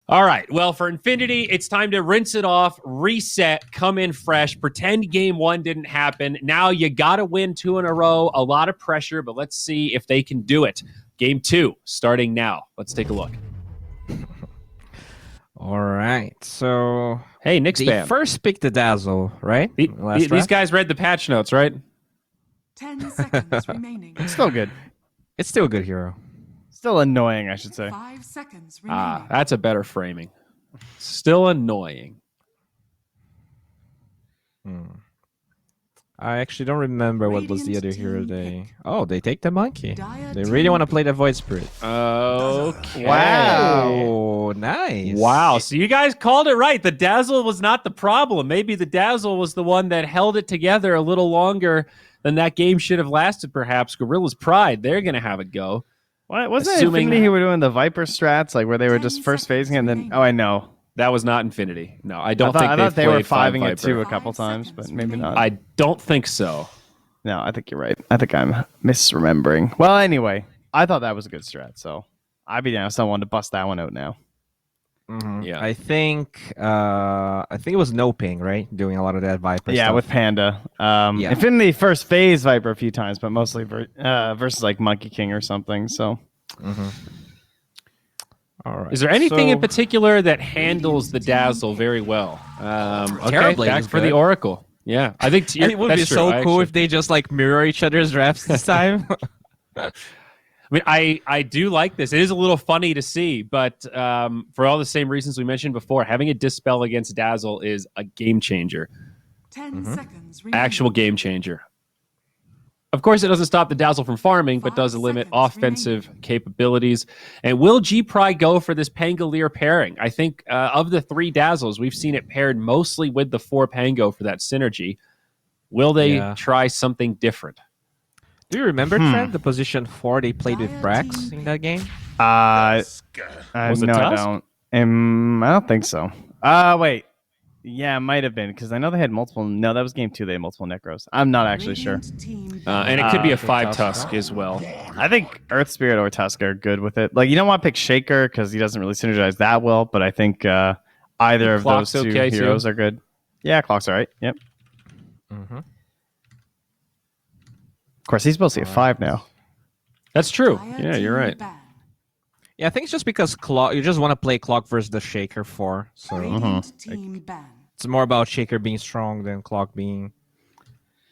All right. Well, for Infinity, it's time to rinse it off, reset, come in fresh, pretend game one didn't happen. Now you got to win 2 in a row. A lot of pressure, but let's see if they can do it. Game 2 starting now. Let's take a look. All right. So, hey, Nick they Spam. first picked the Dazzle, right? These guys read the patch notes, right? 10 seconds remaining. It's still good. It's still a good hero. Still annoying, I should say. 5 seconds remaining. That's a better framing. Still annoying. I actually don't remember what was the other hero they... Oh, they take the monkey. They really want to play the Void Spirit. Okay. Wow. Nice. Wow. So you guys called it right. The Dazzle was not the problem. Maybe the Dazzle was the one that held it together a little longer than that game should have lasted, perhaps. Gorillaz-Pride, they're going to have a go. What wasn't it Infinity who were doing the Viper strats, like where they were just first phasing and then... Oh, I know. That was not Infinity. No, I don't think I thought they were played 5ing it too a couple times, but maybe not. I don't think so. No, I think you're right. I think I'm misremembering. Well, anyway, I thought that was a good strat, so I'd be down if someone to bust that one out now. Yeah, I think it was No Ping, right? Doing a lot of that Viper stuff. with Panda. Infinity first phase Viper a few times, but mostly versus like Monkey King or something. So. All right. Is there anything in particular that handles the Dazzle very well? Okay, back for the Oracle. Yeah, I think it would be so cool if they just like mirror each other's drafts this time. I mean, I do like this. It is a little funny to see, but for all the same reasons we mentioned before, having a Dispel against Dazzle is a game changer. 10 seconds remaining. Actual game changer. Of course, it doesn't stop the Dazzle from farming, but does limit offensive capabilities. And will G-Pride go for this Pangolier pairing? I think of the 3 Dazzles, we've seen it paired mostly with the 4 Pango for that synergy. Will they try something different? Do you remember, Trent, the position 4 they played with Brax in that game? Was it no, Tusk? I don't think so. Wait. Yeah, it might have been, because I know they had multiple... No, that was game 2. They had multiple Necros. I'm not actually sure. And it could be a 5 Tusk as well. I think Earth Spirit or Tusk are good with it. Like, you don't want to pick Shaker, because he doesn't really synergize that well, but I think either of those two heroes are good. Yeah, Clock's all right. Yep. Of course, he's supposed to be a 5 now. That's true. Yeah, you're right. Yeah, I think it's just because you just want to play Clock versus the Shaker 4. So it's more about Shaker being strong than Clock being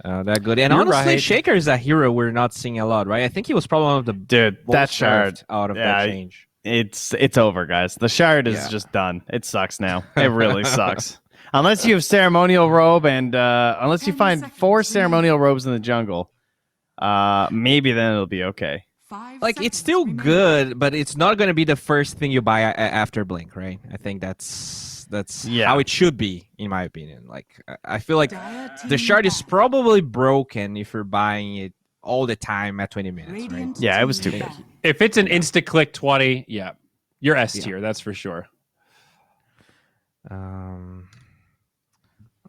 that good. And honestly, Shaker is a hero we're not seeing a lot, right? I think he was probably one of the that shard out of that change. It's over, guys. The shard is just done. It sucks now. It really sucks. Unless you have ceremonial robe and unless you find 4 ceremonial robes in the jungle, maybe then it'll be okay. Like, it's still good, but it's not going to be the first thing you buy after Blink, right? I think that's how it should be, in my opinion. Like, I feel like the shard is probably broken if you're buying it all the time at 20 minutes, right? Yeah, it was too good. If it's an insta-click 20, yeah, you're S tier, that's for sure. All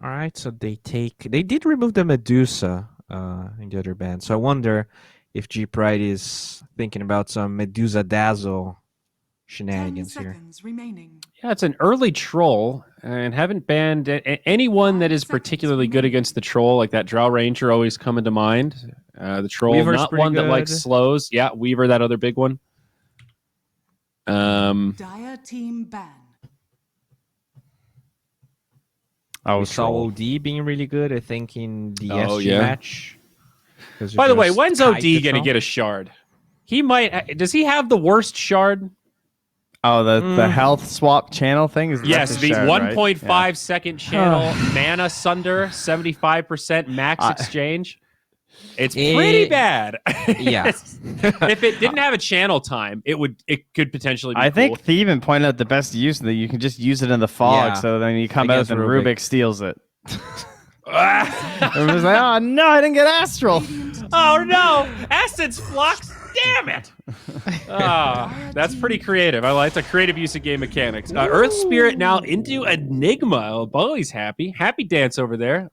right, so they did remove the Medusa in the other band, so I wonder if G-Pride is thinking about some Medusa Dazzle shenanigans here. Yeah, it's an early troll, and haven't banned anyone that is particularly good against the troll, like that Drow Ranger always coming to mind. The troll, Weaver's not one that like slows. Yeah, Weaver, that other big one. Dire team ban. We saw OD being really good, I think, in the SG match. By the way, when's OD going to get a shard? He might. Does he have the worst shard? Oh, the health swap channel thing? Yes, the 1.5 second channel mana sunder, 75% max exchange. It's pretty bad. Yeah. If it didn't have a channel time, it could potentially be I think Thievin pointed out the best use that you can just use it in the fog, so then you come out and Rubik steals it. Everyone's like, oh no, I didn't get Astral. Oh no, Acid's Flux, damn it. That's pretty creative. I like the creative use of game mechanics. Earth Spirit now into Enigma. Oh, Bowie's happy. Happy dance over there.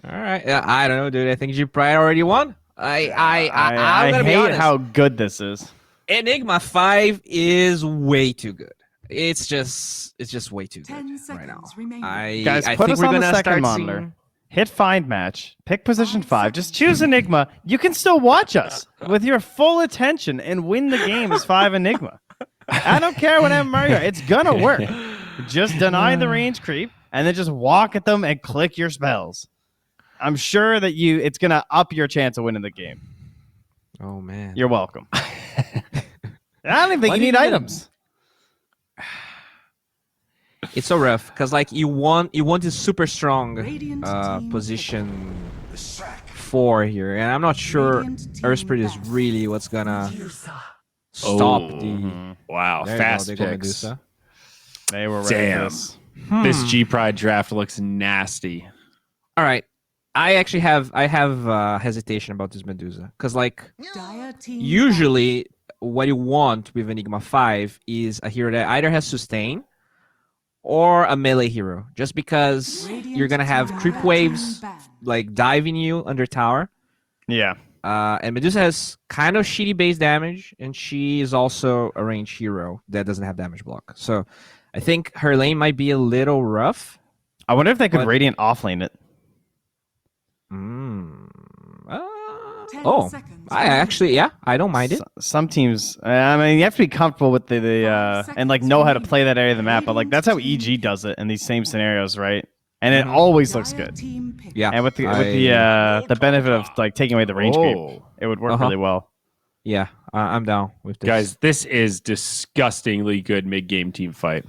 All right. I don't know, dude. I think G-Pride already won. I hate how good this is. Enigma 5 is way too good. It's just way too 10 good right now. seconds remaining. Guys, I put think us we're on the gonna second start monitor. seeing- Hit find match. Pick position 5 5. Just seconds choose remaining. Enigma. You can still watch us with your full attention and win the game as 5 Enigma. I don't care what Mario. It's gonna work. Just deny the range creep and then just walk at them and click your spells. I'm sure that it's gonna up your chance of winning the game. Oh man. You're welcome. I don't even think you need items. It's so rough because like you want this super strong Radiant team position 4 here, and I'm not sure Radiant team Earthspirit is best. really what's gonna stop the. Wow, There you go, fast they go picks. Medusa. They were ready for Damn. this. This G Pride draft looks nasty. All right, I actually have hesitation about this Medusa because like Dire team usually what you want with Enigma 5 is a hero that either has sustain or a melee hero, just because Radiant you're gonna have team creep banned. waves Banned. like diving you under tower. Yeah. And Medusa has kind of shitty base damage, and she is also a range hero that doesn't have damage block. So I think her lane might be a little rough. I wonder if they could But- Radiant offlane it. Ten Oh, seconds I remaining. actually, yeah, I don't mind it. Some teams, I mean, you have to be comfortable with the 5 and like seconds know how to remaining. play that area of the map. But like that's how Radiant EG does it in these same scenarios, right? And it Mhm. always looks Dire good. team pick. Yeah, And with the benefit of like taking away the range creep, it would work Uh-huh. really well. yeah, I'm down with this. Guys, this is disgustingly good mid-game team fight.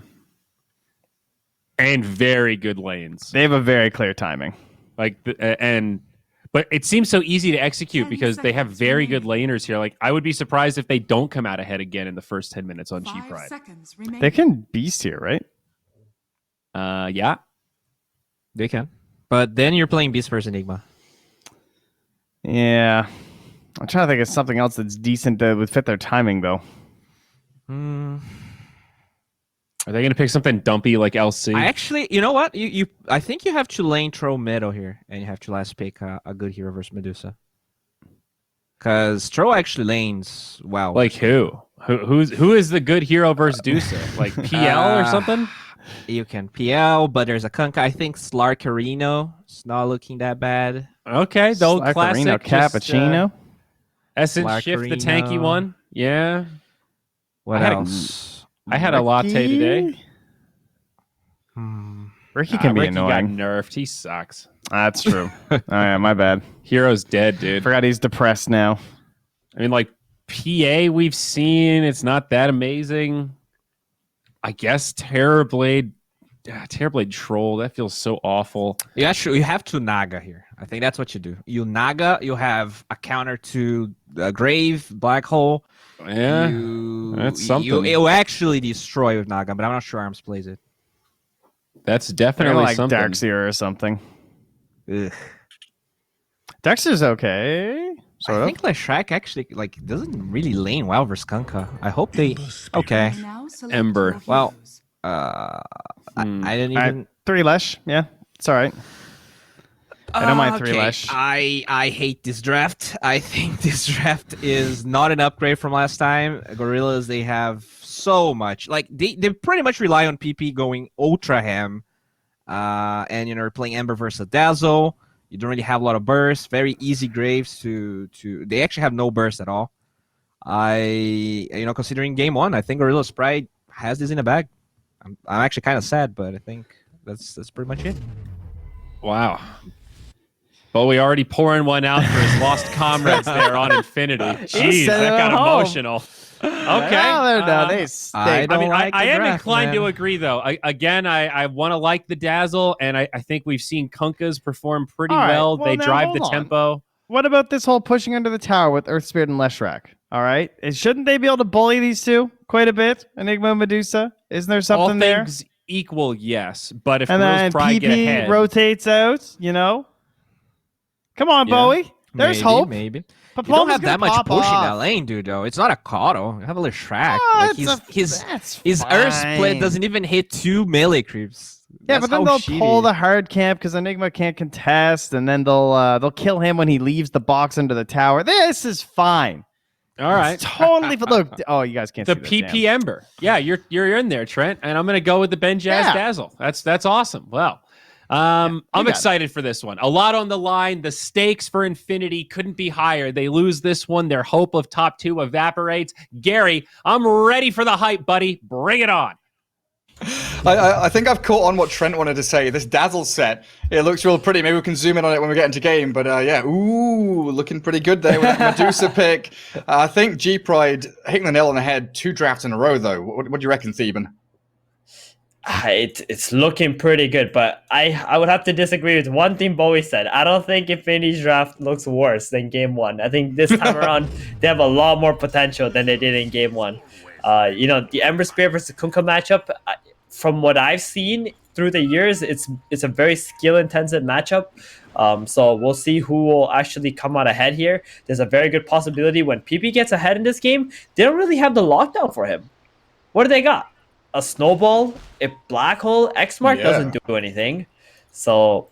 And very good lanes. They have a very clear timing. But it seems so easy to execute 10 because they have seconds very good remaining. laners here. Like I would be surprised if they don't come out ahead again in the first 10 minutes on G 5 Pride. seconds remaining. They can beast here, right? Yeah. They can. But then you're playing Beast versus Enigma. Yeah. I'm trying to think of something else that's decent that would fit their timing, though. Are they going to pick something dumpy like LC? I actually, you know what? I think you have to lane Tro middle here, and you have to last pick a good hero versus Medusa. Because Tro actually lanes well. Like who? Who is the good hero versus Dusa? Like PL or something? You can PL, but there's a Kunkka. I think Slarkarino is not looking that bad. Okay, the old Slarkarino, classic. Cappuccino. Essence Shift, the tanky Slarkarino. one. Yeah. What I had a- else? I had a latte Ricky? today. Ricky can be Ricky got annoying. nerfed. He sucks. That's true. Oh, yeah, my bad. Hero's dead, dude. Forgot he's depressed now. I mean, like PA we've seen, it's not that amazing. I guess Terrorblade Troll, that feels so awful. You have to Naga here. I think that's what you do. You Naga, you have a counter to Grave, Black Hole. Yeah, that's something. It will actually destroy with Naga, but I'm not sure Arms plays it. that's Kind definitely of like something. Darkseer or something. Ugh. Darkseer's okay. Sort I of. think Leshrac actually doesn't really lane well versus Kunkka. I hope they okay. Now select Ember. your Well, heroes. I didn't All right, even. 3 Lesh. Yeah, it's all right. I don't mind 3 Okay, Lesh. I hate this draft. I think this draft is not an upgrade from last time. Gorillaz, they have so much. Like they pretty much rely on PP going ultra ham. And you're playing Ember versus Dazzle. You don't really have a lot of bursts. Very easy Graves to they actually have no burst at all. Considering game 1, I think Gorillaz-Pride has this in a bag. I'm actually kind of sad, but I think that's pretty much it. Wow. Well, we already pouring one out for his lost comrades there on Infinity. Jeez, sent that them got home. emotional. Okay. No, they stink. I don't like the I am draft, inclined man. to agree, though. I want to like the Dazzle, and I think we've seen Kunkkas perform pretty All right, well. well, They now drive hold the on. tempo. What about this whole pushing under the tower with Earth Spirit and Leshrac? All right, shouldn't they be able to bully these two quite a bit? Enigma and Medusa, isn't there All something there? things equal, yes. But if And then Gorillaz Pride get PP ahead, rotates out. Come on, Yeah. Bowie. There's hope. Maybe. You don't Papoma's have that gonna much pop push in off. that lane, dude. Though it's not a Kato. You have a Leshrac. Ah, Like that's his Earth fine. split doesn't even hit 2 melee creeps. Yeah, That's but then how they'll shitty. pull the hard camp because Enigma can't contest, and then they'll kill him when he leaves the box under the tower. This is fine. All right. Totally. Look. Oh, you guys can't The see this. PP Ember. Yeah, you're in there, Trent, and I'm gonna go with the Ben Jazz Yeah. Dazzle. That's awesome. Well, I'm got it. excited for this one. A lot on the line. The stakes for Infinity couldn't be higher. They lose this one, their hope of top 2 evaporates. Gary, I'm ready for the hype, buddy. Bring it on. I think I've caught on what Trent wanted to say. This Dazzle set, it looks real pretty. Maybe we can zoom in on it when we get into game. But yeah, ooh, looking pretty good there with that Medusa pick. I think G-Pride hitting the nail on the head 2 drafts in a row, though. What do you reckon, Theben? It's looking pretty good, but I would have to disagree with one thing Bowie said. I don't think Infinity's draft looks worse than Game 1. I think this time around, they have a lot more potential than they did in Game 1. The Ember Spirit versus Kunkka matchup, from what I've seen through the years, it's a very skill-intensive matchup. So we'll see who will actually come out ahead here. There's a very good possibility when PP gets ahead in this game, they don't really have the lockdown for him. What do they got? A snowball, a black hole, X-Mark doesn't do anything. So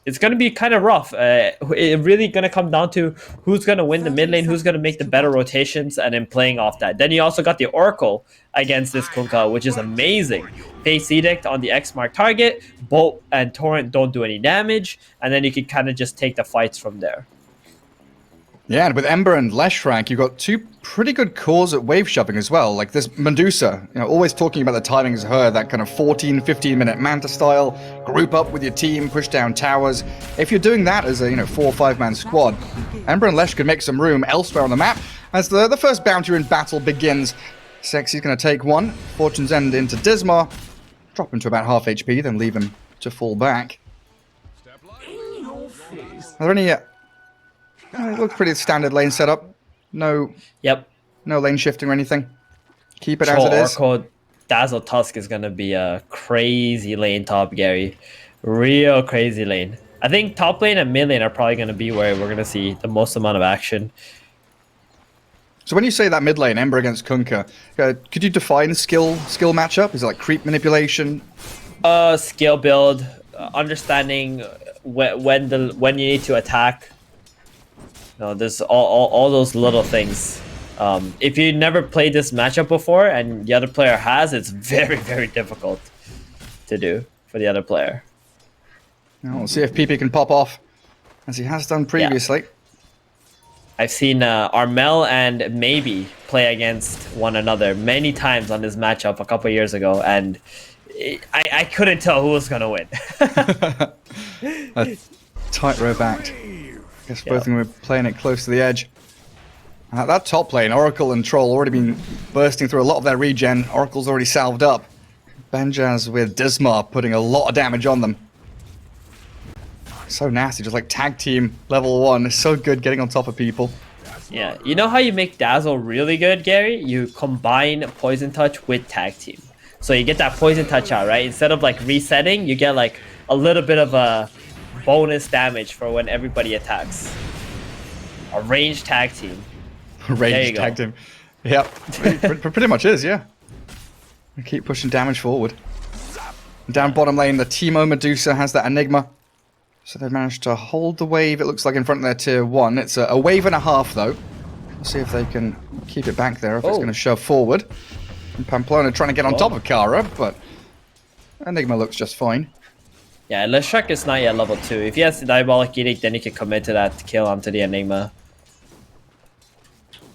it's going to be kind of rough. It's really going to come down to who's going to win the mid lane, who's going to make the better rotations, and then playing off that. Then you also got the Oracle against this Kunkka, which is amazing. Face Edict on the X-Mark target, Bolt and Torrent don't do any damage, and then you can kind of just take the fights from there. Yeah, and with Ember and Leshrank, you've got 2 pretty good cores at wave shoving as well. Like this Medusa, always talking about the timings of her, that kind of 14, 15-minute Manta style, group up with your team, push down towers. If you're doing that as a 4 or 5-man squad, Ember and Lesh could make some room elsewhere on the map. As the first bounty in battle begins, Sexy's going to take one, Fortune's End into Dismar, drop him to about half HP, then leave him to fall back. Are there any... it looks pretty standard lane setup. No lane shifting or anything. Keep it as it is. Oracle Dazzle Tusk is going to be a crazy lane top, Gary. Real crazy lane. I think top lane and mid lane are probably going to be where we're going to see the most amount of action. So when you say that mid lane, Ember against Kunkka, could you define skill matchup? Is it like creep manipulation? Skill build, understanding when you need to attack. There's all those little things. If you never played this matchup before and the other player has, it's very, very difficult to do for the other player. Now we'll see if PP can pop off, as he has done previously. Yeah. I've seen Armel and Maybe play against one another many times on this matchup a couple years ago, and I couldn't tell who was going to win. A tightrope act. Guess both of them were playing it close to the edge. That top lane, Oracle and Troll, already been bursting through a lot of their regen. Oracle's already salved up. Benjaz with Dismar putting a lot of damage on them. So nasty, just like tag team level 1. It's so good getting on top of people. Yeah, you know how you make Dazzle really good, Gary? You combine Poison Touch with Tag Team. So you get that Poison Touch out, right? Instead of like resetting, you get like a little bit of a bonus damage for when everybody attacks. A ranged tag team. Ranged tag team. Yep, pretty much is, yeah. We keep pushing damage forward. Down bottom lane, the Teemo Medusa has that Enigma. So they've managed to hold the wave, it looks like, in front of their tier 1. It's a wave and a half, though. We'll see if they can keep it back there, if it's going to shove forward. And Pamplona trying to get on top of Kara, but Enigma looks just fine. Yeah, Leshrac is not yet level 2. If he has the Diabolic Edict, then he can commit to that kill onto the Enigma.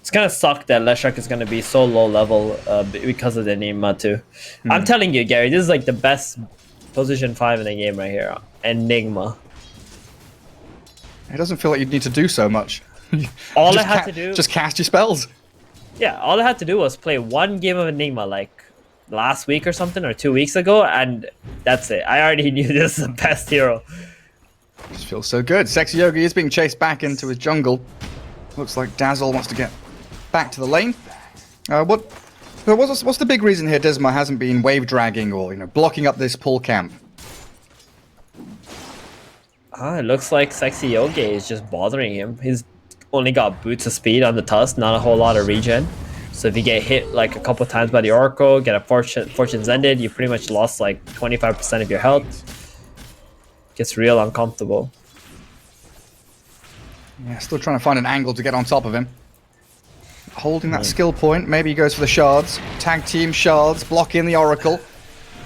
It's gonna suck that Leshrac is gonna be so low level because of the Enigma too. I'm telling you, Gary, this is like the best position 5 in the game right here. Enigma. It doesn't feel like you'd need to do so much. All I had to do... Just cast your spells. Yeah, all I had to do was play one game of Enigma like last week or something, or 2 weeks ago, and that's it. I already knew this is the best hero. Just feels so good. Sexy Yogi is being chased back into his jungle. Looks like Dazzle wants to get back to the lane. What's the big reason here Dismar hasn't been wave dragging or blocking up this pull camp? It looks like Sexy Yogi is just bothering him. He's only got boots of speed on the Tusk, not a whole lot of regen. So if you get hit like a couple times by the Oracle, get a Fortune's Ended, you pretty much lost like 25% of your health. Gets real uncomfortable. Yeah, still trying to find an angle to get on top of him. holding that skill point. Maybe he goes for the shards. Tag team shards, blocking the Oracle.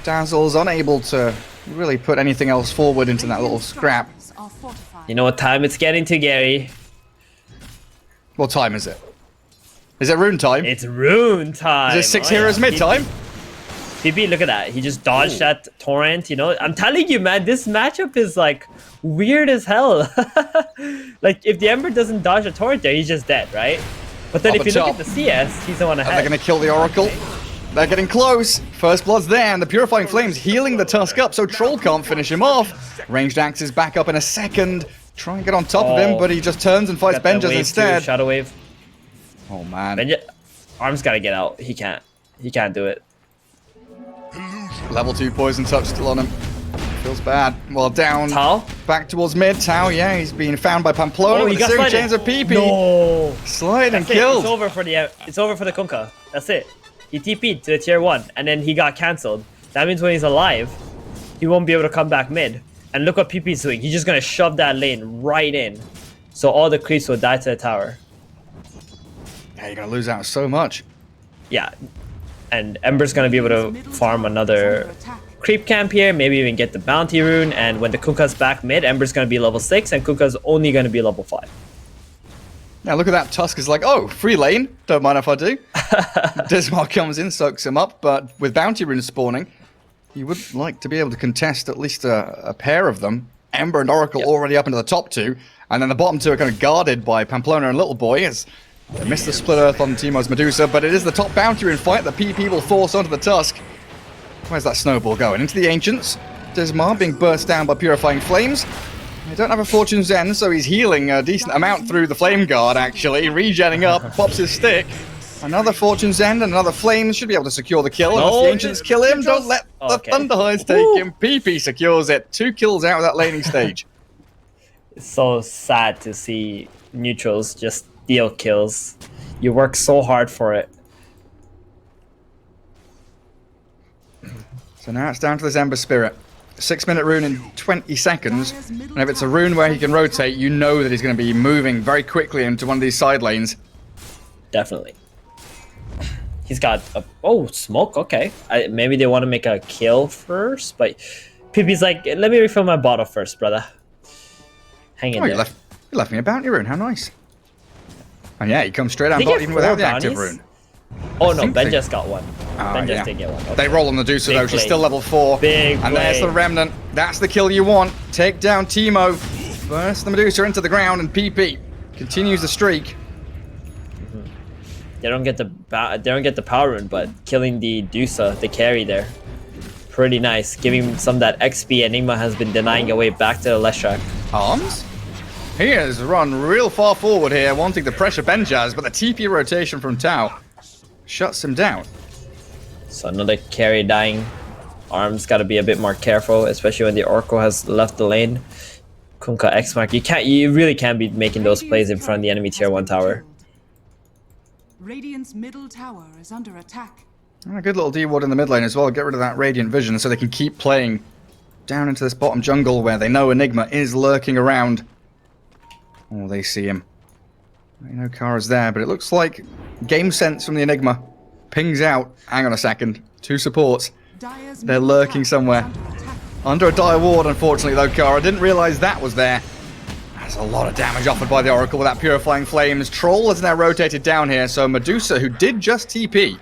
Dazzle's unable to really put anything else forward into that little scrap. You know what time it's getting to, Gary? What time is it? Is it rune time? It's rune time. Is it 6 heroes mid time? PP, look at that. He just dodged that torrent, you know? I'm telling you, man, this matchup is like weird as hell. Like, if the Ember doesn't dodge a torrent there, he's just dead, right? But then Up if you the look top. at the CS, he's the one ahead. They're going to kill the Oracle. They're getting close. First blood's there, and the Purifying Flames healing the Tusk up, so Troll can't finish him off. Ranged Axe is back up in a second. Try and get on top of him, but he just turns and fights Got that Benjas wave instead. too, Shadow Wave. Oh, man. Benja, Arm's gotta get out. He can't. He can't do it. Level 2 poison touch still on him. Feels bad. Well, down. Tao? Back towards mid. Tao, yeah, he's being found by Pamplona with he a got series slided. chains of PP. No. Slide and That's it. killed. It's over for the Kunkka. That's it. He TP'd to the tier 1, and then he got cancelled. That means when he's alive, he won't be able to come back mid. And look what PP's doing. He's just gonna shove that lane right in. So all the creeps will die to the tower. Yeah, you're going to lose out so much. Yeah. And Ember's gonna be able to farm another creep camp here, maybe even get the bounty rune, and when the Kunkka's back mid, Ember's gonna be level 6 and Kunkka's only gonna be level 5. Now look at that. Tusk is like, oh, free lane. Don't mind if I do. Dismar comes in, soaks him up, but with bounty runes spawning, you would like to be able to contest at least a pair of them. Ember and Oracle already up into the top 2, and then the bottom 2 are kind of guarded by Pamplona and Little Boy as they miss the split earth on Teemo's Medusa, but it is the top bounty rune fight that PP will force onto the Tusk. Where's that snowball going? Into the Ancients. Dismar being burst down by Purifying Flames. They don't have a Fortune's End, so he's healing a decent amount through the Flame Guard, actually. Regenning up, pops his stick. Another Fortune's End, another Flames should be able to secure the kill. Unless the Ancients kill him, don't let the Thunderhides take him. PP secures it. 2 kills out of that laning stage. It's so sad to see neutrals just steal kills. You work so hard for it. So now it's down to this Ember Spirit. 6-minute rune in 20 seconds. And if it's a rune where he can rotate, you know that he's going to be moving very quickly into one of these side lanes. Definitely. He's got a... Oh, smoke. Okay. Maybe they want to make a kill first, but PP's like, let me refill my bottle first, brother. Hang in Oh, there. you left me a bounty rune. How nice. And yeah, he comes straight on Did he bot get even 4 without the active bounties? rune. Oh no, think Ben they- just got one. Ben just yeah. did get one. Okay. They roll on the Medusa though, Big she's play. still level 4. Big and there's the play. Remnant. That's the kill you want. Take down Teemo. Burst the Medusa into the ground, and PP continues the streak. They don't get the power rune, but killing the Dusa, the carry there, pretty nice. Giving some of that XP Enigma has been denying away back to the Leshrac. Arms? He has run real far forward here, wanting to pressure Benjaz, but the TP rotation from Tau shuts him down. So another carry dying. Arms got to be a bit more careful, especially when the Oracle has left the lane. Kunkka X mark. You really can't be making those plays in front of the enemy tier 1 tower. Radiant's middle tower is under attack. And a good little D-ward in the mid lane as well. Get rid of that Radiant Vision so they can keep playing down into this bottom jungle where they know Enigma is lurking around. Oh, they see him. They know Kara's there, but it looks like game sense from the Enigma pings out. Hang on a second. 2 supports. Dire's They're middle lurking tower somewhere. is under attack. Under a dire ward, unfortunately, though, Kara. Didn't realize that was there. That's a lot of damage offered by the Oracle with that Purifying Flames. Troll is now rotated down here, so Medusa, who did just TP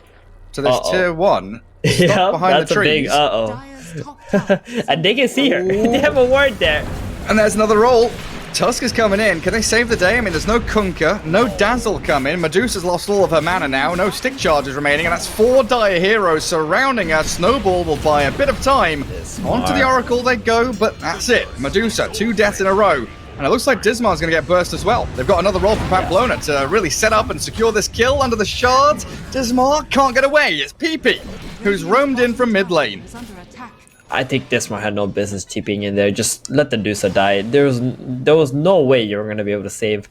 to this tier 1, Yeah, behind that's the a big trees. Dire's top tower is And they can see her. They have a ward there. And there's another roll. Tusk is coming in. Can they save the day? I mean, there's no Kunkka, no Dazzle coming. Medusa's lost all of her mana now. No stick charges remaining, and that's 4 dire heroes surrounding her. Snowball will buy a bit of time. Onto the Oracle they go, but that's it. Medusa, 2 deaths in a row. And it looks like Dismar's going to get burst as well. They've got another roll from Pamplona to really set up and secure this kill under the shards. Dismar can't get away. It's PP, who's roamed in from mid lane. is under attack. I think Dismar had no business TPing in there. Just let the Dusa die. There was no way you were going to be able to save.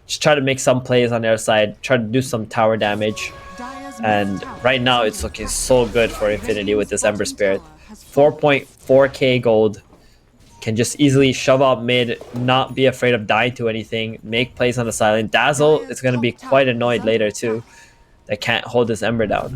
Just try to make some plays on their side. Try to do some tower damage. Dire's And middle tower right now is it's under looking attack. so good for Infinity with this Ember Radiant's Spirit. bottom tower has fallen. 4.4k gold. can just easily shove out mid, not be afraid of dying to anything, make plays on the sideline. Dazzle is going to be quite annoyed later too, that can't hold this Ember down.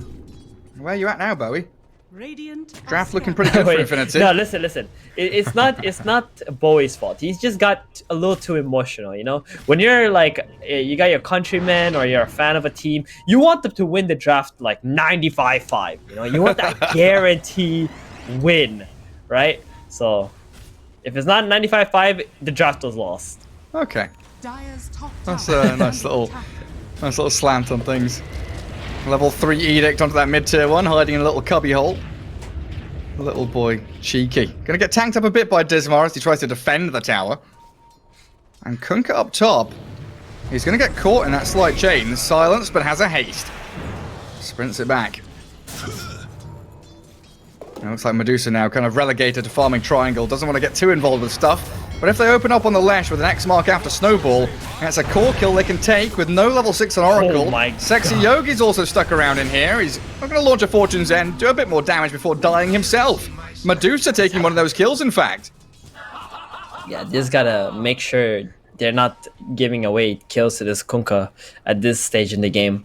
Where are you at now, Bowie? Radiant Draft looking pretty good for Wait, Infinity. no, listen. It's not Bowie's fault. He's just got a little too emotional, you know? When you're like, you got your countryman or you're a fan of a team, you want them to win the draft like 95-5, you know? You want that guarantee win, right? So, if it's not 95-5, the draft was lost. Okay. Dire's top That's tower a nice little slant on things. Level 3 Edict onto that mid-tier one, hiding in a little cubby hole. Little boy, cheeky. Gonna get tanked up a bit by Dismar as he tries to defend the tower. And Kunkka up top. He's gonna get caught in that slight chain. Silenced, but has a haste. Sprints it back. It looks like Medusa now kind of relegated to farming triangle. Doesn't want to get too involved with stuff. But if they open up on the Lesh with an X mark after Snowball, that's a core kill they can take with no level 6 on Oracle. Oh my Sexy God. Yogi's also stuck around in here. He's not going to launch a Fortune's End, do a bit more damage before dying himself. Medusa taking one of those kills, in fact. Yeah, just gotta make sure they're not giving away kills to this Kunkka at this stage in the game.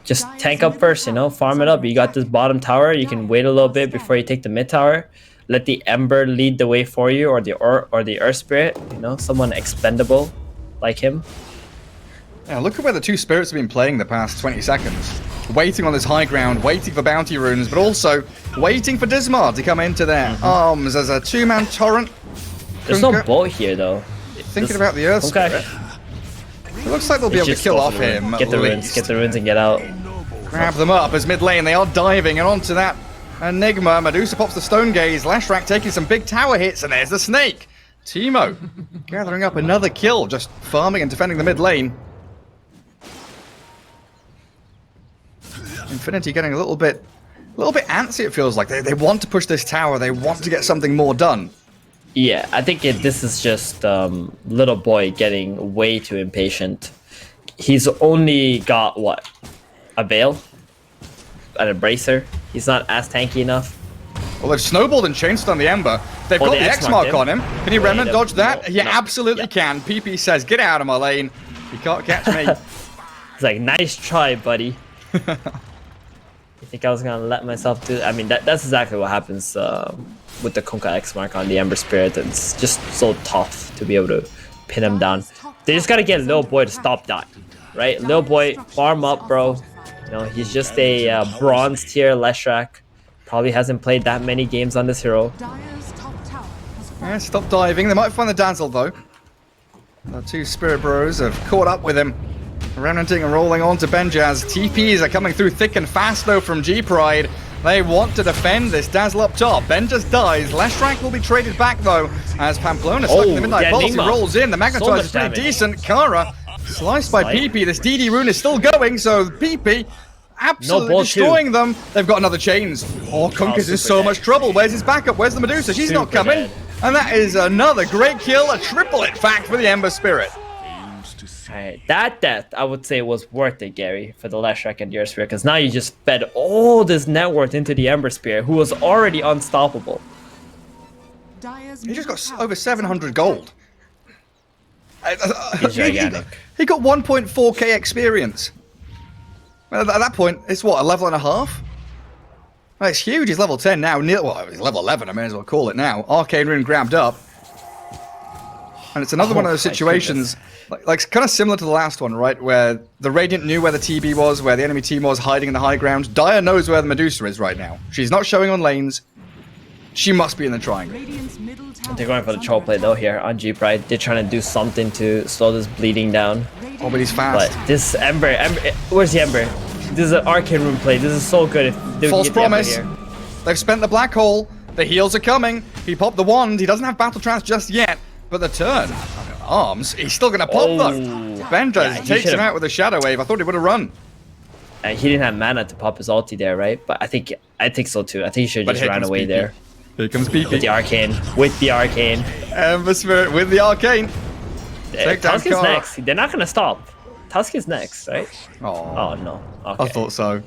Just tank up first, you know, farm it up. You got this bottom tower, you can wait a little bit before you take the mid tower. Let the Ember lead the way for you, or the Earth Spirit, you know, someone expendable like him. Yeah, look at where the two spirits have been playing the past 20 seconds. Waiting on this high ground, waiting for bounty runes, but also waiting for Dismar to come into their arms as a two-man torrent. There's no Kunkka bolt here though. thinking about the Earth Okay. Spirit. It looks like they'll be able to kill off him Get at the runes, least. get the runes and get out. Grab them up as mid lane they are diving and onto that Enigma. Medusa pops the Stone Gaze. Lashrak taking some big tower hits, and there's the Snake. Teemo gathering up another kill, just farming and defending the mid lane. Infinity getting a little bit antsy, it feels like. They want to push this tower, they want to get something more done. Yeah, I think this is just little boy getting way too impatient. He's only got what? A Veil? And a Bracer? He's not as tanky enough. Well, they've snowballed and chainsed on the Ember. They've got the X mark on him. Can he remnant dodge that? He absolutely can. PP says, get out of my lane. You can't catch me. It's like, nice try, buddy. You think I was gonna let myself do? I mean, that's exactly what happens with the Kunkka X mark on the Ember Spirit. It's just so tough to be able to pin him down. They just gotta get Lil Boy to stop that, right? Lil Boy, farm up, bro. You know, he's just a bronze tier Leshrac. Probably hasn't played that many games on this hero. Dire's top tower has fallen. Yeah, stop diving. They might find the Dazzle, though. The two Spirit Bros have caught up with him. Remnanting and rolling on to Benjaz. TPs are coming through thick and fast, though, from G-Pride. They want to defend this Dazzle up top. Benjaz dies. Leshrac will be traded back, though, as Pamplona stuck in the Midnight Pulse. He Enigma. rolls in. The Magnetize is pretty damage. decent. Kara sliced by PP. This DD rune is still going, so PP absolutely ball destroying them. They've got another chains. Oh, Kunkka's in so super much dead. trouble. Where's his backup? Where's the Medusa? She's not Super coming. dead. And that is another great kill. A triplet fact for the Ember Spirit. Alright, that death, I would say, was worth it, Gary, for the Leshrac and the Earth Spirit, because now you just fed all this net worth into the Ember Spirit, who was already unstoppable. Dire's He just middle got tower over is 700 under gold. He's gigantic. He got 1.4k experience. At that point, it's what, a level and a half? Well, it's huge. He's level 10 now. Well, he's level 11. I may as well call it now. Arcane Rune grabbed up. And it's another one of those my situations, like kind of similar to the last one, right? Where the Radiant knew where the TB was, where the enemy team was hiding in the high ground. Dire knows where the Medusa is right now. She's not showing on lanes. She must be in the triangle. Radiant's middle tower They're going for the is troll under play, though, attack. here on G-Pride. They're trying to do something to slow this bleeding down. Oh, but he's fast. But this Ember, where's the Ember? This is an Arcane Room play. This is so good if they False get the Ember promise. here. They've spent the black hole. The heals are coming. He popped the wand. He doesn't have battle trance just yet. But the turn, arms, he's still going to pop though. Benja Yeah, he takes him should've- out with a shadow wave. I thought he would have run. He didn't have mana to pop his ulti there, right? But I think so too. I think he should But just here ran comes away PP. there Here comes with the PP. Arcane. With the Arcane. Ember Spirit with the arcane. Take down Tusk is Kara. next. They're not gonna stop. Tusk is next, right? Oh, Oh no. Okay. I thought so.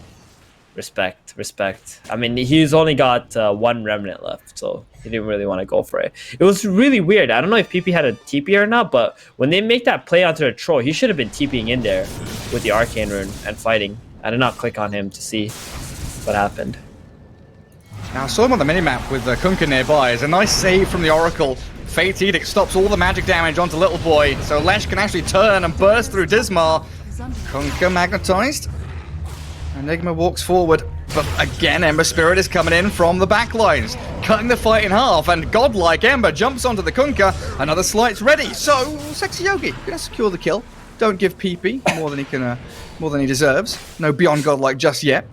Respect. I mean, he's only got one remnant left, so He didn't really want to go for it. It was really weird. I don't know if PP had a TP or not, but when they make that play onto the troll, he should have been TPing in there with the Arcane Rune and fighting. I did not click on him to see what happened. Now, I saw him on the minimap with the Kunkka nearby. It's a nice save from the Oracle. Fate Edict stops all the magic damage onto Little Boy, so Lesh can actually turn and burst through Dismar. Kunkka magnetized. Enigma walks forward, but again, Ember Spirit is coming in from the backlines, cutting the fight in half, and godlike Ember jumps onto the Kunkka. Another slight's ready, so Sexy Yogi gonna secure the kill. Don't give PP more than he can, more than he deserves. No beyond godlike just yet.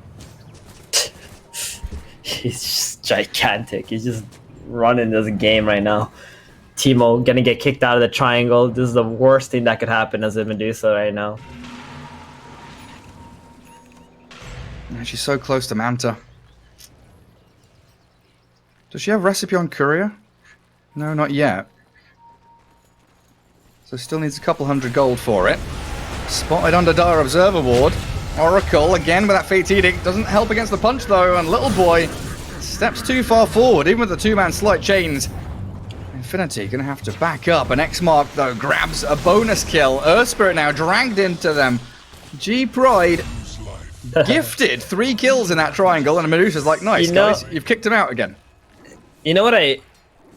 He's just gigantic. He's just running this game right now. Teemo gonna get kicked out of the triangle. This is the worst thing that could happen as a Medusa right now. And she's so close to Manta. Does she have recipe on Courier? No, not yet. So still needs a couple hundred gold for it. Spotted under Dire Observer Ward. Oracle again with that Fate Edict. Doesn't help against the punch though, and Little Boy steps too far forward, even with the two-man slight chains. Infinity gonna have to back up. And X-Mark though grabs a bonus kill. Earthspirit now dragged into them. G-Pride gifted 3 kills in that triangle, and Medusa's like, nice, guys, you've kicked him out again. You know what I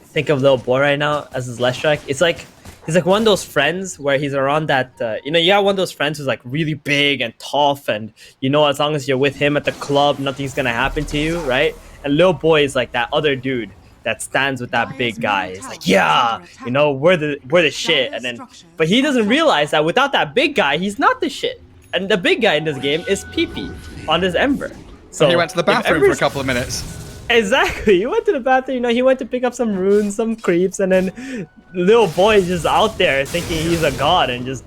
think of Little Boy right now as his Leshrac? It's like he's like one of those friends where he's around that, you have one of those friends who's like really big and tough, and as long as you're with him at the club, nothing's gonna happen to you, right? And Little Boy is like that other dude that stands with that big guy. It's like, yeah, we're the shit, and then, but he doesn't realize that without that big guy, he's not the shit. And the big guy in this game is PP on this Ember. So he went to the bathroom for a couple of minutes. Exactly. He went to the bathroom, he went to pick up some runes, some creeps, and then Little Boy is just out there thinking he's a god and just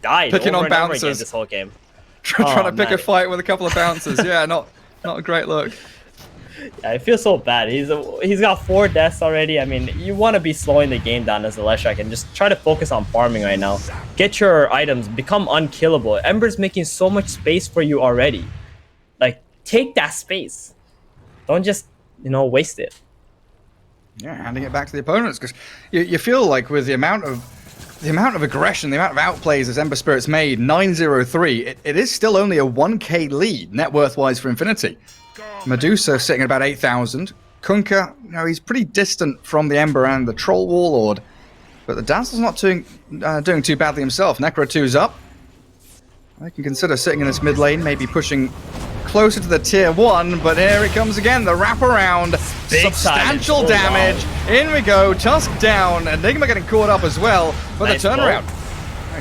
died picking over on and over bouncers again this whole game. Trying to pick a fight with a couple of bouncers. Yeah, not a great look. Yeah, I feel so bad. He's got 4 deaths already. I mean, you want to be slowing the game down as a Leshrac and just try to focus on farming right now. Get your items, become unkillable. Ember's making so much space for you already. Like, take that space. Don't just, waste it. Yeah, handing it back to the opponents, because you feel like with the amount of aggression, the amount of outplays as Ember Spirit's made, 9-0-3, it is still only a 1k lead net worth-wise for Infinity. Medusa sitting at about 8,000. Kunkka, he's pretty distant from the Ember and the Troll Warlord, but the Dazzle's not doing too badly himself. Necro 2's up. I can consider sitting in this mid lane, maybe pushing closer to the tier 1, but here it comes again, the wraparound, substantial damage. In we go, Tusk down, Enigma getting caught up as well, but nice the turnaround.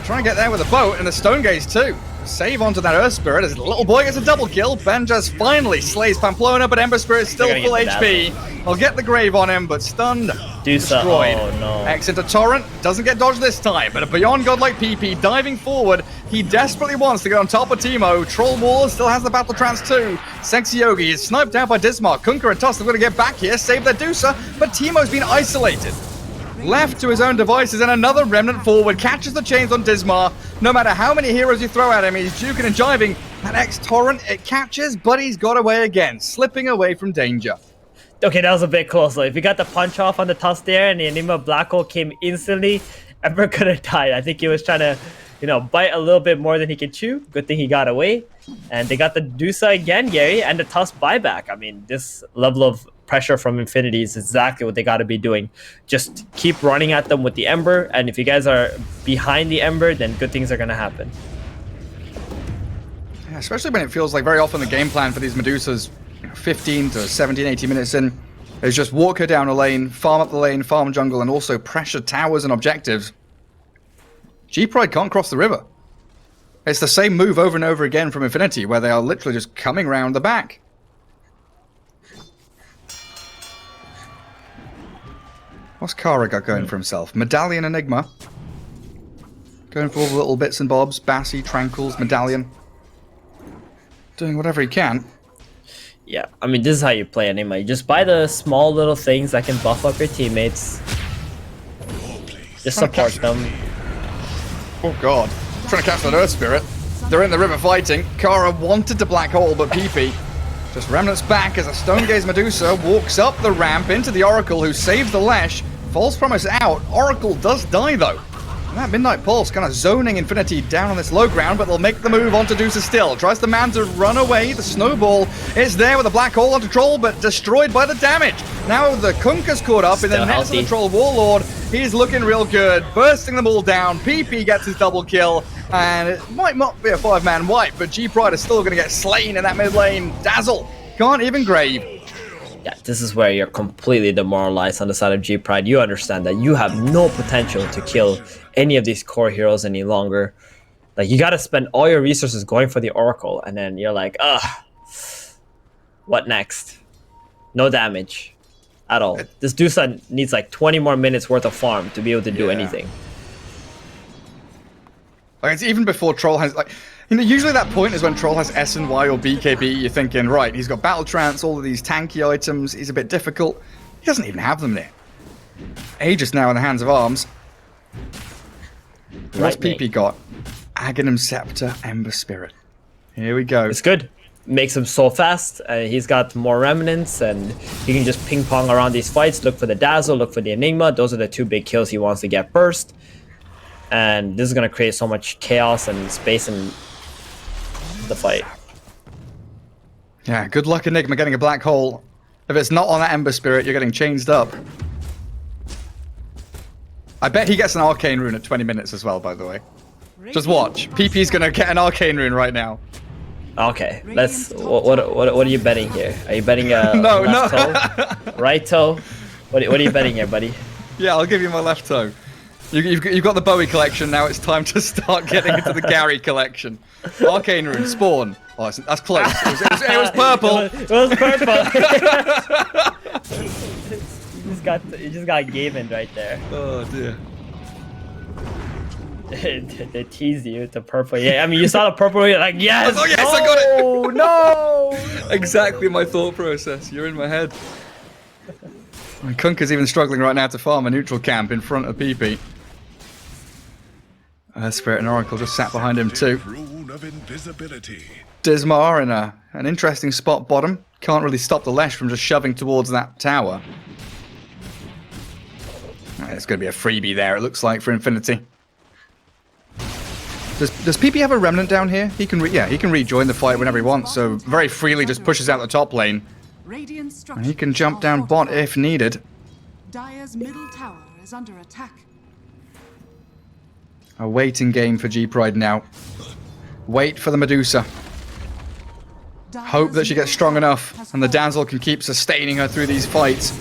Trying to get there with a boat and the Stone Gaze too. Save onto that Earth Spirit as Little Boy gets a double kill. Benjas finally slays Pamplona, but Ember Spirit still full HP. I'll get the grave on him, but stunned, destroyed. Oh, no. X into Torrent, doesn't get dodged this time, but a beyond godlike PP diving forward. He desperately wants to get on top of Teemo. Troll Wall still has the Battle Trance too. Sexy Yogi is sniped out by Dismar. Kunkka and Tusk are going to get back here, save their Deucer, but Teemo's been isolated. Left to his own devices, and another Remnant forward catches the chains on Dismar. No matter how many heroes you throw at him, he's juking and jiving. That X-Torrent, it catches, but he's got away again, slipping away from danger. Okay, that was a bit close though. If you got the punch off on the Tusk there and the Enigma Black Hole came instantly, Ember could have died. I think he was trying to, bite a little bit more than he could chew. Good thing he got away. And they got the Deusa again, Gary, and the Tusk buyback. I mean, this level of pressure from Infinity is exactly what they got to be doing. Just keep running at them with the Ember, and if you guys are behind the Ember, then good things are going to happen. Yeah, especially when it feels like very often the game plan for these Medusas, 15 to 17, 18 minutes in, is just walk her down a lane, farm up the lane, farm jungle, and also pressure towers and objectives. G-Pride can't cross the river. It's the same move over and over again from Infinity, where they are literally just coming round the back. What's Kara got going for himself? Medallion Enigma. Going for all the little bits and bobs. Bassi, Tranquils, Medallion. Doing whatever he can. Yeah, I mean, this is how you play Enigma. You just buy the small little things that can buff up your teammates. Just support them. Oh god. Trying to catch that Earth Spirit. They're in the river fighting. Kara wanted to black hole, but PP Just Remnants back as a Stone Gaze Medusa walks up the ramp into the Oracle, who saves the Lesh. False Promise out. Oracle does die, though. And that Midnight Pulse kind of zoning Infinity down on this low ground, but they'll make the move onto Medusa still. Tries the man to run away. The Snowball is there with a Black Hole onto Troll, but destroyed by the damage. Now the Kunkka's caught up in the nets of the Troll Warlord. He's looking real good, bursting them all down. PP gets his double kill, and it might not be a 5-man wipe, but G-Pride is still going to get slain in that mid lane. Dazzle can't even grave. Yeah, this is where you're completely demoralized on the side of G-Pride. You understand that you have no potential to kill any of these core heroes any longer. Like, you gotta spend all your resources going for the Oracle, and then you're like, ugh, what next? No damage at all. This Dusa needs like 20 more minutes worth of farm to be able to do anything. Like, it's even before Troll has, like, you know, usually that point is when Troll has S and Y or BKB. You're thinking, right, he's got Battle Trance, all of these tanky items. He's a bit difficult. He doesn't even have them there. Aegis now in the hands of Arms. What's PP got? Aghanim Scepter, Ember Spirit. Here we go. It's good. Makes him so fast. He's got more remnants, and he can just ping pong around these fights. Look for the Dazzle, look for the Enigma. Those are the two big kills he wants to get first. And this is going to create so much chaos and space in the fight. Yeah, good luck Enigma getting a Black Hole. If it's not on that Ember Spirit, you're getting changed up. I bet he gets an Arcane Rune at 20 minutes as well, by the way. Just watch. PP's going to get an Arcane Rune right now. Okay, let's. What are you betting here? Are you betting no, left toe, right toe? What are you betting here, buddy? Yeah, I'll give you my left toe. You've got the Bowie collection now. It's time to start getting into the Gary collection. Arcane Rune, Spawn. Oh, that's close. It was purple. It was purple. You just got Gavin right there. Oh dear. They tease you with the purple. Yeah, I mean, you saw the purple. You're like, yes. Oh yes, I got it. Oh no. Exactly my thought process. You're in my head. And Kunkka's even struggling right now to farm a neutral camp in front of PP. Spirit and Oracle just sat behind him too. Dismar in an interesting spot bottom. Can't really stop the Lesh from just shoving towards that tower. There's going to be a freebie there, it looks like, for Infinity. Does PP have a Remnant down here? He can rejoin the fight whenever he wants, so very freely just pushes out the top lane. And he can jump down bot if needed. Dire's middle tower is under attack. A waiting game for G-Pride now. Wait for the Medusa. Hope that she gets strong enough and the Dazzle can keep sustaining her through these fights.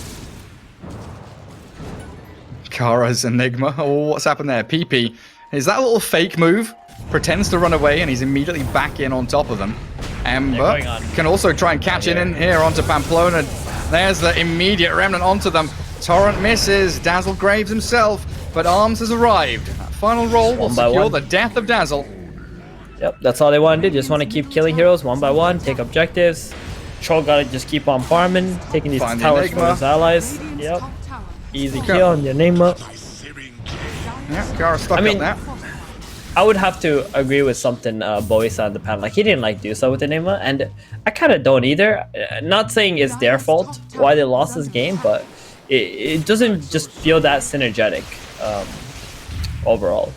Kara's Enigma. Oh, what's happened there? PP. Is that a little fake move? Pretends to run away and he's immediately back in on top of them. Ember can also try and catch in here onto Pamplona. There's the immediate Remnant onto them. Torrent misses. Dazzle graves himself, but Arms has arrived. That final roll will secure the death of Dazzle. Yep, that's all they want to do. Just want to keep killing heroes one by one, take objectives. Troll gotta just keep on farming, taking these towers from his allies. Yep. Easy kill on the Enigma. Yeah, Kara stuck up there. I would have to agree with something Bowie said in the panel. Like, he didn't like do so with Enigma, and I kind of don't either. Not saying it's their fault why they lost this game, but it doesn't just feel that synergetic overall.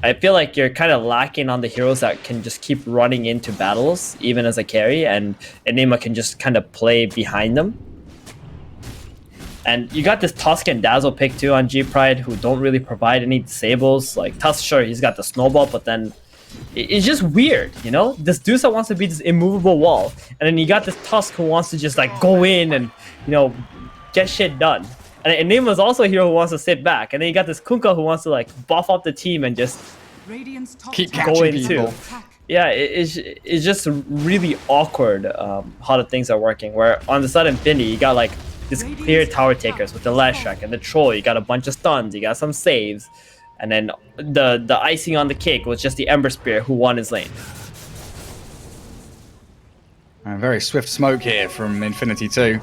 I feel like you're kind of lacking on the heroes that can just keep running into battles, even as a carry, and Enigma can just kind of play behind them. And you got this Tusk and Dazzle pick too on G-Pride, who don't really provide any disables. Like, Tusk, sure, he's got the snowball, but then it's just weird, you know? This Dusa wants to be this immovable wall, and then you got this Tusk who wants to just, like, go in and, you know, get shit done. And Enigma's also a hero who wants to sit back. And then you got this Kunkka who wants to, like, buff up the team and just keep go in people. too. Yeah, it's just really awkward how the things are working. Where on the side of Infinity, you got, like, this clear tower takers with the Lashrak and the Troll. You got a bunch of stuns, you got some saves, and then the icing on the cake was just the Ember Spear who won his lane. A very swift smoke here from Infinity too.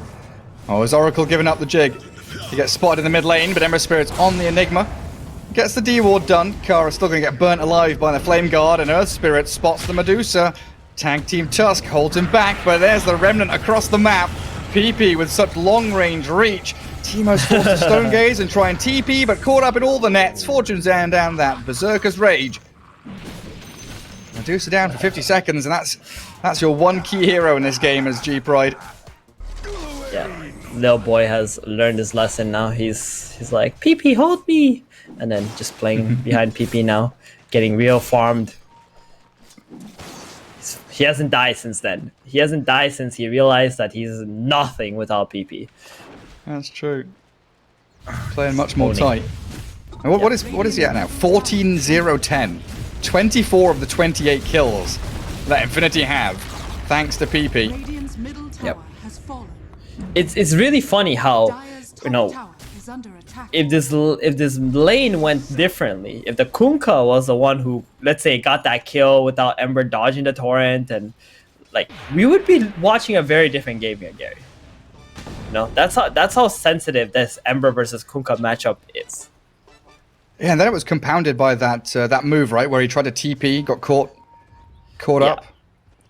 Oh, is Oracle giving up the jig? He gets spotted in the mid lane, but Ember Spirit's on the Enigma. Gets the D-Ward done. Kara's still going to get burnt alive by the Flame Guard, and Earth Spirit spots the Medusa. Tag Team Tusk holds him back, but there's the Remnant across the map. PP with such long-range reach. Teemo's forced to Stone Gaze and try and TP, but caught up in all the nets. Fortune's down that Berserker's Rage. Medusa down for 50 seconds, and that's your one key hero in this game as G-Pride. Yeah, little boy has learned his lesson now. He's like, PP, hold me! And then just playing behind PP now, getting real farmed. He hasn't died since then. He hasn't died since he realized that he's nothing without PP. That's true. Playing much more tight. And what is he at now? 14-0-10. 24 of the 28 kills that Infinity have, thanks to PP. Radiant's middle tower has fallen. It's really funny how, Dire's top you know, tower is under attack. if this lane went differently, if the Kunkka was the one who, let's say, got that kill without Ember dodging the torrent, and like, we would be watching a very different game here, Gary. You know, that's how sensitive this Ember versus Kunkka matchup is. Yeah, and then it was compounded by that move, right, where he tried to TP, got caught up.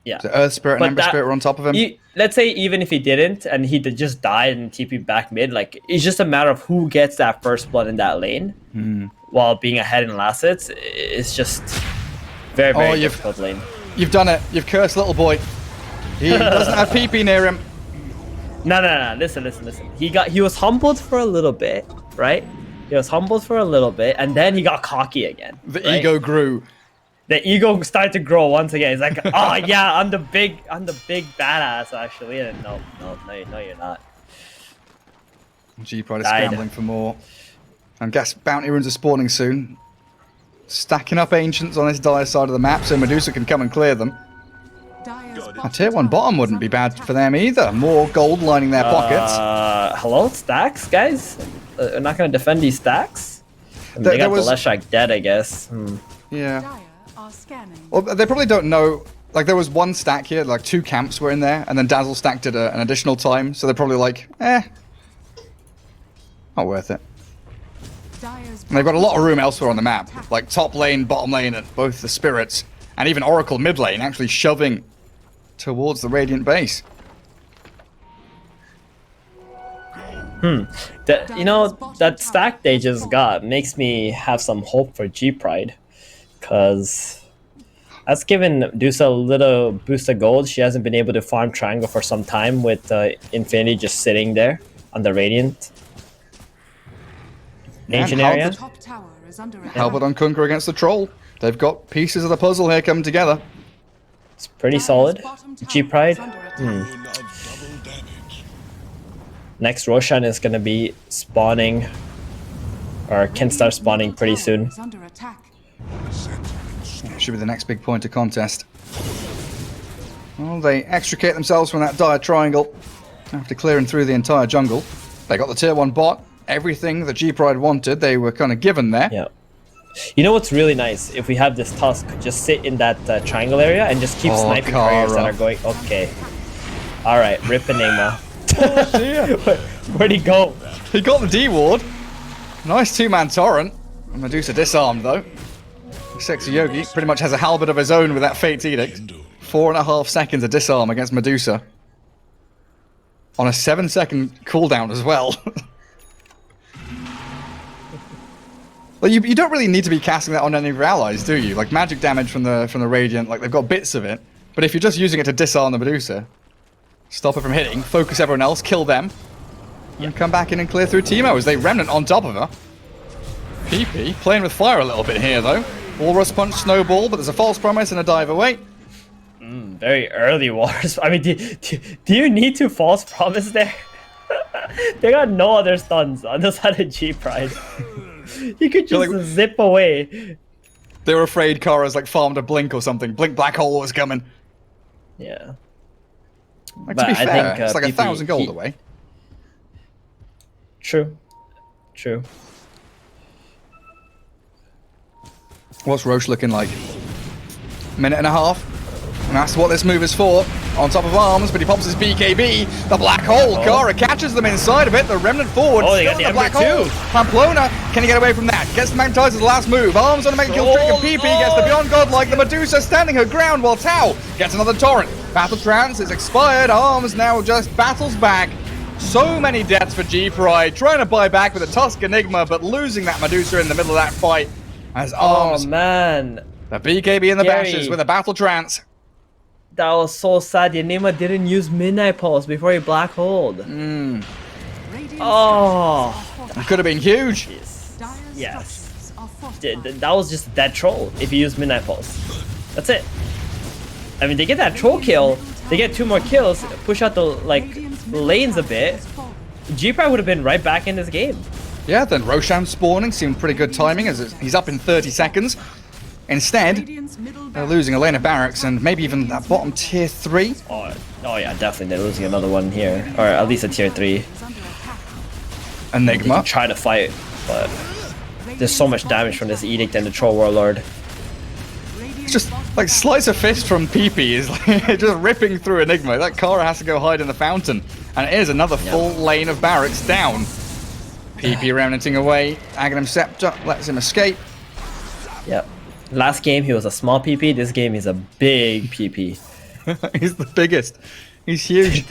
Yeah. The Earth Spirit and But Ember Spirit were on top of him. Let's say even if he didn't and he just died and TP back mid, like, it's just a matter of who gets that first blood in that lane while being ahead in last hits. It's just very, very difficult lane. You've done it. You've cursed little boy. He doesn't have PP near him. No. Listen. He was humbled for a little bit, right? He was humbled for a little bit, and then he got cocky again. The ego grew. The ego started to grow once again. He's like, oh yeah, I'm the big badass actually. And no, you're not. G-Pride is scrambling for more. I guess bounty runes are spawning soon. Stacking up ancients on this dire side of the map so Medusa can come and clear them. A tier 1 bottom wouldn't be bad for them either. More gold lining their pockets. Hello, stacks, guys? We're not gonna defend these stacks? I mean, they got the Leshak dead, I guess. Yeah. Dire are scanning. Well, they probably don't know. Like, there was one stack here, like 2 camps were in there, and then Dazzle stacked it an additional time, so they're probably like, not worth it. Dire's And they've got a lot of room elsewhere on the map, like top lane, bottom lane, and both the spirits, and even Oracle mid lane actually shoving towards the Radiant base. That stack they just got makes me have some hope for G-Pride, because that's given Medusa a little boost of gold. She hasn't been able to farm triangle for some time with Infinity just sitting there on the Radiant ancient area. top tower is under attack. Halberd on Kunkka against the Troll. They've got pieces of the puzzle here coming together. It's pretty solid. G-Pride. Next Roshan is gonna be spawning, or can start spawning pretty soon. Under attack. Should be the next big point of contest. Well, they extricate themselves from that dire triangle after clearing through the entire jungle. They got the tier 1 bot. Everything that G-Pride wanted, they were kind of given there. Yeah. You know what's really nice? If we have this Tusk just sit in that triangle area and just keep sniping carriers that are going. Okay. All right, rip Enigma. Where'd he go? He got the D ward. Nice 2-man torrent. Medusa disarmed though. Sexy Yogi pretty much has a halberd of his own with that Fate's Edict. 4.5 seconds of disarm against Medusa. On a 7-second cooldown as well. Well, you don't really need to be casting that on any of your allies, do you? Like magic damage from the Radiant, like they've got bits of it. But if you're just using it to disarm the Medusa, stop it from hitting, focus everyone else, kill them, and come back in and clear through Teemo as they Remnant on top of her. PP playing with fire a little bit here though. Walrus Punch, Snowball, but there's a false promise and a dive away. Very early wars. I mean, do you need to false promise there? They got no other stuns on the side of G-Pride. You could just zip away. They were afraid Kara's like farmed a Blink or something. Blink Black Hole was coming. Yeah. Like, to be fair, it's like 1,000 gold away. True. What's Roche looking like? Minute and a half? That's what this move is for. On top of Arms, but he pops his BKB. The black hole. Kara catches them inside of it. The remnant forward. Oh, they Still got in the black Ember hole. too. Pamplona, can he get away from that? Gets the Magnetizer's last move. Arms on a make kill trick, and PP gets the Beyond Godlike. The Medusa standing her ground while Tau gets another torrent. Battle Trance is expired. Arms now just battles back. So many deaths for G-Pride, trying to buy back with a Tusk Enigma, but losing that Medusa in the middle of that fight. As Arms, Oh man, the BKB in the Gary. bashes with a Battle Trance. that was so sad. The Enigma didn't use Midnight Pulse before he black holed. Radiant Oh, It could have been huge. Dire's Yes. structures are that was just a dead troll if you use Midnight Pulse. That's it. I mean, they get that troll kill, they get 2 more kills, push out the lanes a bit. G-Pride would have been right back in this game. Yeah, then Roshan spawning seemed pretty good timing as he's up in 30 seconds. Instead, Radiant's middle they're losing a lane of barracks and maybe even that bottom tier 3. Oh yeah, definitely they're losing another one here, or at least a tier 3. is under attack. They Enigma. can try to fight, but there's so much damage from this Edict and the Troll Warlord. It's just like slice of fist from PP is like just ripping through Enigma. That Kara has to go hide in the fountain. And it is another full lane of barracks down. PP remnanting away. Aghanim Scepter lets him escape. Yep. Last game he was a small PP, this game he's a big PP. He's the biggest. He's huge.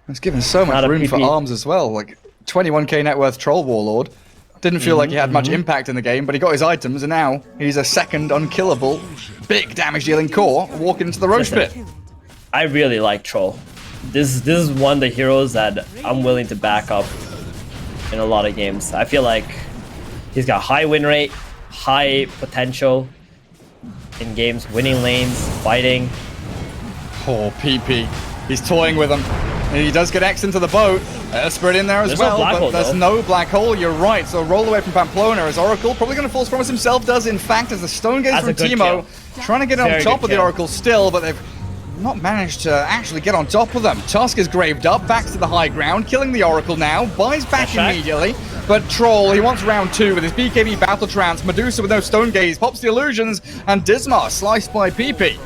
It's given so much Not a room for PP. Arms as well. Like 21k net worth Troll Warlord. Didn't feel like he had much impact in the game, but he got his items, and now he's a second unkillable, big damage dealing core walking into the Roche pit. I really like Troll. This is one of the heroes that I'm willing to back up in a lot of games. I feel like he's got high win rate, high potential in games, winning lanes, fighting. Poor PP. He's toying with him. He does get X into the boat. Spirit in there as There's no well, black but hole, there's though. no black hole. You're right. So roll away from Pamplona as Oracle probably going to force promise himself. Does in fact as the stone gaze That's from a good Teemo, trying to get on Very top good of the kill. Oracle still, but they've not managed to actually get on top of them. Tusk is graved up, backs to the high ground, killing the Oracle now, buys back Flashback. immediately. But Troll, he wants round 2 with his BKB Battle Trance. Medusa with no Stone Gaze, pops the illusions, and Dismar sliced by PP.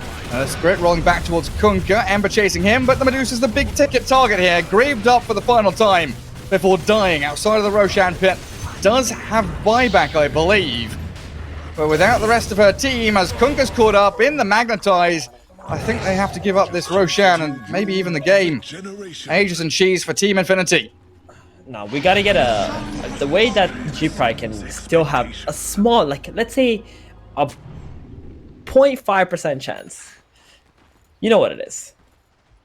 Spirit rolling back towards Kunkka, Ember chasing him, but the Medusa's the big ticket target here, graved up for the final time before dying outside of the Roshan pit. Does have buyback, I believe. But without the rest of her team, as Kunkka's caught up in the Magnetize, I think they have to give up this Roshan and maybe even the game. Aegis and Cheese for Team Infinity. No, we gotta get the way that G-Pride can still have a small, like, let's say a 0.5% chance. You know what it is.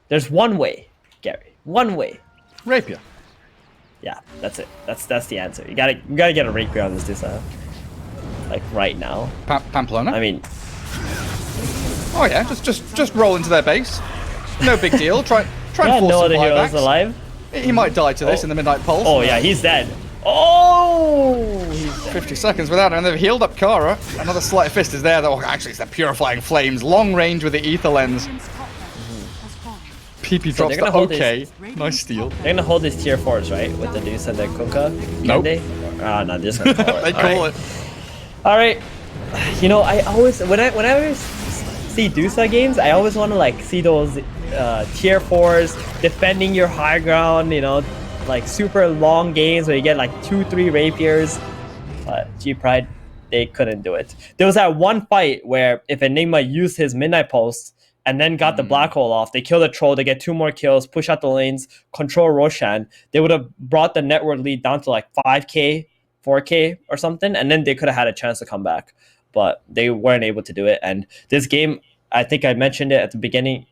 There's one way, Gary. One way. Rapier. Yeah, that's it. That's the answer. You gotta get a rapier on this like right now. Pamplona? I mean, Oh yeah, just roll into their base. No big deal. Try yeah, and force no some other heroes buybacks. alive. He might die to this in the Midnight Pulse. Oh yeah, he's dead. Oh, he's dead. 50 seconds without him, and they've healed up Kara. Another sleight of fist is there, though. Actually, it's the Purifying Flames. Long range with the Ether Lens. Radiant's top tower has fallen. PP drops they're gonna to hold OK. this. Nice steal. They're gonna hold these tier 4s, right? With the Deuce and the Kunkka? Nope. They? Ah, no, they're just gonna call it. They call it. Alright. You know, I always, whenever see Dusa games, I always want to like see those tier 4s defending your high ground, you know, like super long games where you get like 2-3 rapiers. But G-Pride, they couldn't do it. There was that one fight where if Enigma used his Midnight Pulse and then got the black hole off, they kill the troll, they get 2 more kills, push out the lanes, control Roshan, they would have brought the network lead down to like 5k, 4k or something, and then they could have had a chance to come back. But they weren't able to do it. And this game, I think I mentioned it at the beginning